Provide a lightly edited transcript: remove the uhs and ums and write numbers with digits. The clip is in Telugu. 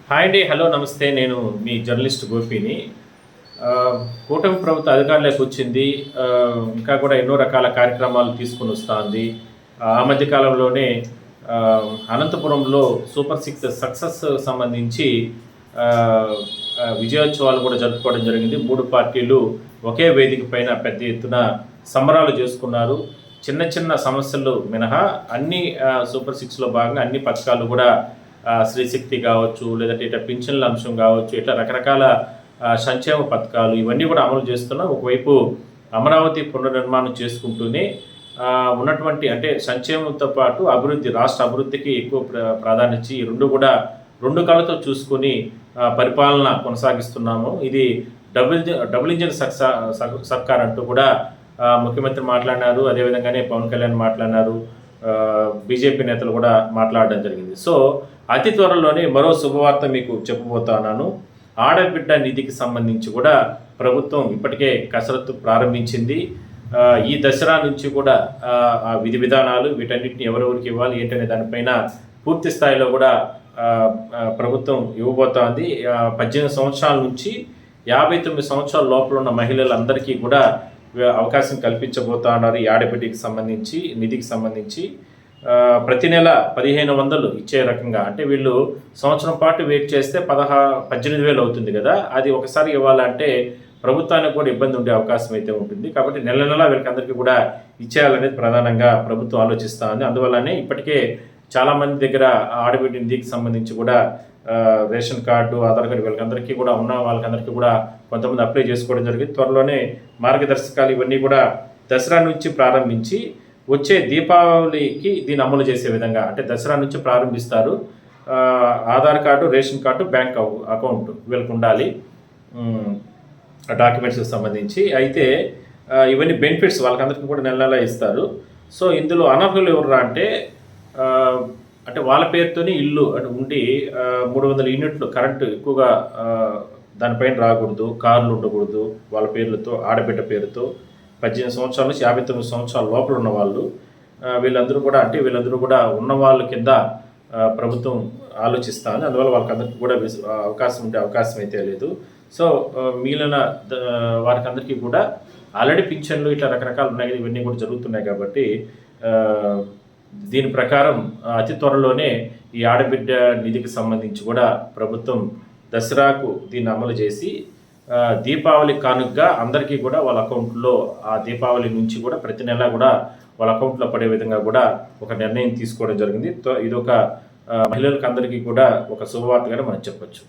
హాయ్ అండి. హలో నమస్తే. నేను మీ జర్నలిస్ట్ గోపిని. కూటమి ప్రభుత్వ అధికారంలోకి వచ్చింది. ఇంకా కూడా ఎన్నో రకాల కార్యక్రమాలు తీసుకొని వస్తుంది. ఆ మధ్య కాలంలోనే అనంతపురంలో సూపర్ సిక్స్ సక్సెస్ సంబంధించి ఆహ్, విజయోత్సవాలు కూడా జరుపుకోవడం జరిగింది. 3 పార్టీలు ఒకే వేదిక పైన పెద్ద ఎత్తున సంబరాలు చేసుకున్నారు. చిన్న చిన్న సమస్యలు మినహా అన్ని సూపర్ సిక్స్‌లో భాగంగా అన్ని పథకాలు కూడా శ్రీశక్తి కావచ్చు, లేదంటే ఇట్లా పింఛన్ల అంశం కావచ్చు, ఇట్లా రకరకాల సంక్షేమ పథకాలు ఇవన్నీ కూడా అమలు చేస్తున్నాం. ఒకవైపు అమరావతి పునర్నిర్మాణం చేసుకుంటూనే ఉన్నటువంటి అంటే సంక్షేమంతో పాటు అభివృద్ధి, రాష్ట్ర అభివృద్ధికి ఎక్కువ ప్రాధాన్యత ఈ 2 కూడా 2 కళ్ళతో చూసుకొని పరిపాలన కొనసాగిస్తున్నాము. ఇది డబుల్ ఇంజిన్ సర్కార్ అంటూ కూడా ముఖ్యమంత్రి మాట్లాడినారు. అదేవిధంగానే పవన్ కళ్యాణ్ మాట్లాడినారు. బీజేపీ నేతలు కూడా మాట్లాడడం జరిగింది. సో అతి త్వరలోనే మరో శుభవార్త మీకు చెప్పబోతున్నాను. ఆడబిడ్డ నిధికి సంబంధించి కూడా ప్రభుత్వం ఇప్పటికే కసరత్తు ప్రారంభించింది. ఈ దసరా నుంచి కూడా ఆ విధి విధానాలు వీటన్నిటిని ఎవరెవరికి ఇవ్వాలి ఏంటనే దానిపైన పూర్తి స్థాయిలో కూడా ప్రభుత్వం ఇవ్వబోతోంది. 18 సంవత్సరాల నుంచి 59 సంవత్సరాల లోపల ఉన్న మహిళలందరికీ కూడా అవకాశం కల్పించబోతున్నారు. ఈ ఆడబిడ్డకి సంబంధించి నిధికి సంబంధించి ప్రతి నెల 1500 ఇచ్చే రకంగా, అంటే వీళ్ళు సంవత్సరం పాటు వెయిట్ చేస్తే 18,000 అవుతుంది కదా, అది ఒకసారి ఇవ్వాలంటే ప్రభుత్వానికి కూడా ఇబ్బంది ఉండే అవకాశం అయితే ఉంటుంది. కాబట్టి నెల నెల వీళ్ళకందరికీ కూడా ఇచ్చేయాలనేది ప్రధానంగా ప్రభుత్వం ఆలోచిస్తూ ఉంది. అందువల్లనే ఇప్పటికే చాలామంది దగ్గర ఆడబిడ్డ నిధికి సంబంధించి కూడా రేషన్ కార్డు, ఆధార్ కార్డు వీళ్ళకందరికీ కూడా ఉన్న వాళ్ళకందరికీ కూడా కొంతమంది అప్లై చేసుకోవడం జరిగింది. త్వరలోనే మార్గదర్శకాలు ఇవన్నీ కూడా దసరా నుంచి ప్రారంభించి వచ్చే దీపావళికి దీన్ని అమలు చేసే విధంగా, అంటే దసరా నుంచి ప్రారంభిస్తారు. Aadhaar card, ration card, bank account వీళ్ళకి ఉండాలి డాక్యుమెంట్స్కి సంబంధించి. అయితే ఇవన్నీ బెనిఫిట్స్ వాళ్ళకందరికీ కూడా నెల నెల ఇస్తారు. సో ఇందులో అనర్హులు ఎవరు అంటే అంటే వాళ్ళ పేరుతోనే ఇల్లు అంటే ఉండి 300 యూనిట్లు కరెంటు ఎక్కువగా దానిపైన రాకూడదు, కార్లు ఉండకూడదు వాళ్ళ పేర్లతో, ఆడబిడ్డ పేరుతో 18 సంవత్సరాల నుంచి 59 సంవత్సరాల లోపల ఉన్న వాళ్ళు, వీళ్ళందరూ కూడా ఉన్న వాళ్ళ కింద ప్రభుత్వం ఆలోచిస్తాను. అందువల్ల వాళ్ళకందరికీ కూడా అవకాశం ఉండే అవకాశం అయితే లేదు. సో మిగిలిన వారికందరికీ కూడా ఆల్రెడీ పింఛన్లు ఇట్లా రకరకాలు ఉన్నాయి, ఇవన్నీ కూడా జరుగుతున్నాయి. కాబట్టి దీని ప్రకారం అతి త్వరలోనే ఈ ఆడబిడ్డ నిధికి సంబంధించి కూడా ప్రభుత్వం దసరాకు దీన్ని అమలు చేసి దీపావళి కానుకగా అందరికీ కూడా వాళ్ళ అకౌంట్లో ఆ దీపావళి నుంచి కూడా ప్రతి నెల కూడా వాళ్ళ అకౌంట్లో పడే విధంగా కూడా ఒక నిర్ణయం తీసుకోవడం జరిగింది. ఇదొక మహిళలకు అందరికీ కూడా ఒక శుభవార్తగానే మనం చెప్పొచ్చు.